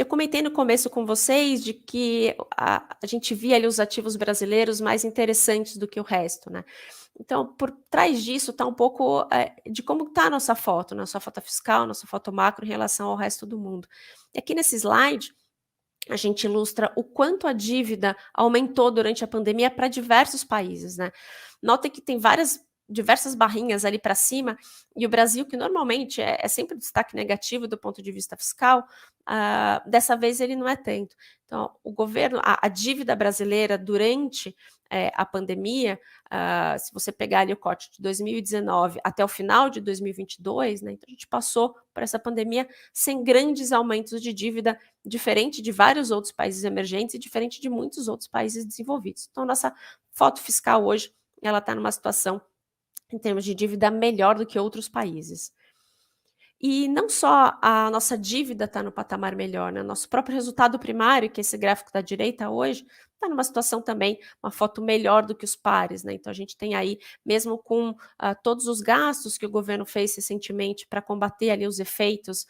Eu comentei no começo com vocês de que a gente via ali os ativos brasileiros mais interessantes do que o resto, né. Então, por trás disso está um pouco, de como está a nossa foto fiscal, nossa foto macro em relação ao resto do mundo. E aqui nesse slide, a gente ilustra o quanto a dívida aumentou durante a pandemia para diversos países, né. Notem que tem diversas barrinhas ali para cima, e o Brasil, que normalmente é sempre um destaque negativo do ponto de vista fiscal, dessa vez ele não é tanto. Então, o governo a dívida brasileira durante, a pandemia, se você pegar ali o corte de 2019 até o final de 2022, né, então a gente passou por essa pandemia sem grandes aumentos de dívida, diferente de vários outros países emergentes e diferente de muitos outros países desenvolvidos. Então, nossa foto fiscal hoje, ela está numa situação, em termos de dívida, melhor do que outros países. E não só a nossa dívida está no patamar melhor, né, nosso próprio resultado primário, que é esse gráfico da direita hoje, está numa situação também, uma foto melhor do que os pares, né. Então a gente tem aí, mesmo com, todos os gastos que o governo fez recentemente para combater ali os efeitos,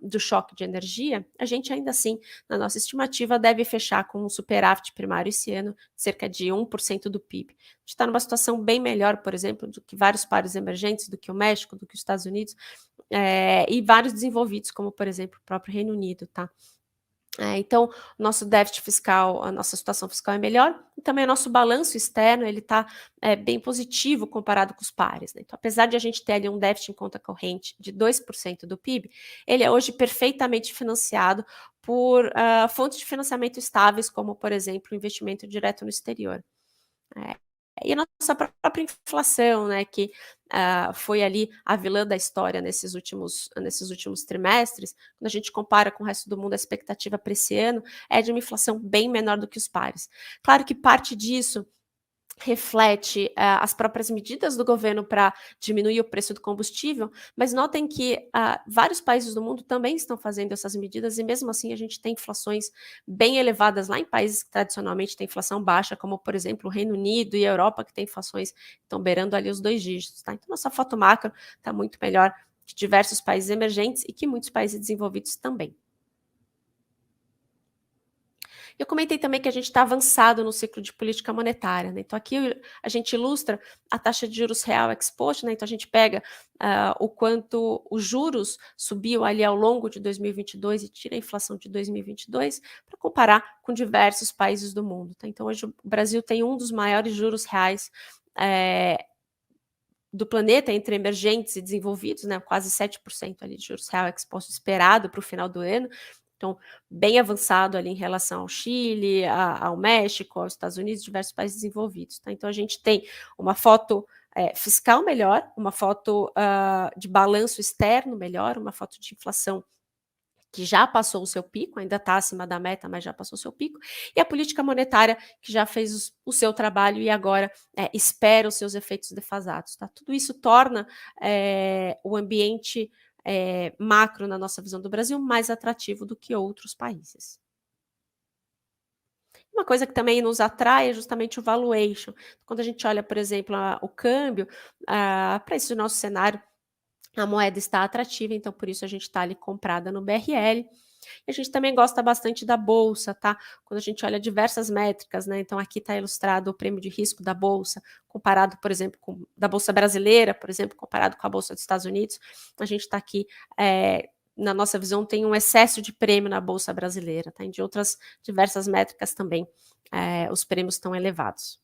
do choque de energia, a gente ainda assim, na nossa estimativa, deve fechar com um superávit primário esse ano, cerca de 1% do PIB. A gente está numa situação bem melhor, por exemplo, do que vários pares emergentes, do que o México, do que os Estados Unidos, e vários desenvolvidos, como por exemplo o próprio Reino Unido, tá? Então, nosso déficit fiscal, a nossa situação fiscal é melhor, e também o nosso balanço externo, ele está bem positivo comparado com os pares, né? Então, apesar de a gente ter ali um déficit em conta corrente de 2% do PIB, ele é hoje perfeitamente financiado por fontes de financiamento estáveis, como, por exemplo, o investimento direto no exterior. É. E a nossa própria inflação, né, que foi ali a vilã da história nesses últimos trimestres, quando a gente compara com o resto do mundo, a expectativa para esse ano é de uma inflação bem menor do que os pares. Claro que parte disso reflete, as próprias medidas do governo para diminuir o preço do combustível, mas notem que, vários países do mundo também estão fazendo essas medidas e mesmo assim a gente tem inflações bem elevadas lá em países que tradicionalmente têm inflação baixa, como por exemplo o Reino Unido e a Europa, que tem inflações que estão beirando ali os 2 dígitos, tá. Então nossa foto macro está muito melhor que diversos países emergentes e que muitos países desenvolvidos também. Eu comentei também que a gente está avançado no ciclo de política monetária, né, então aqui a gente ilustra a taxa de juros real ex-post, né, então a gente pega, o quanto os juros subiu ali ao longo de 2022 e tira a inflação de 2022, para comparar com diversos países do mundo, tá. Então hoje o Brasil tem um dos maiores juros reais, do planeta entre emergentes e desenvolvidos, né, quase 7% ali de juros real ex-post esperado para o final do ano, então bem avançado ali em relação ao Chile, ao México, aos Estados Unidos, diversos países desenvolvidos, tá. Então a gente tem uma foto, fiscal melhor, uma foto, de balanço externo melhor, uma foto de inflação que já passou o seu pico, ainda está acima da meta, mas já passou o seu pico, e a política monetária que já fez o seu trabalho e agora espera os seus efeitos defasados. Tá? Tudo isso torna o ambiente macro na nossa visão do Brasil mais atrativo do que outros países. Uma coisa que também nos atrai é justamente o valuation. Quando a gente olha, por exemplo, o câmbio, para esse nosso cenário, a moeda está atrativa, então por isso a gente está ali comprada no BRL. E a gente também gosta bastante da bolsa, tá? Quando a gente olha diversas métricas, né? Então aqui está ilustrado o prêmio de risco da bolsa, comparado, por exemplo, com da bolsa brasileira, por exemplo, comparado com a bolsa dos Estados Unidos. A gente está aqui, na nossa visão, tem um excesso de prêmio na bolsa brasileira, tá? E de outras diversas métricas também, os prêmios estão elevados.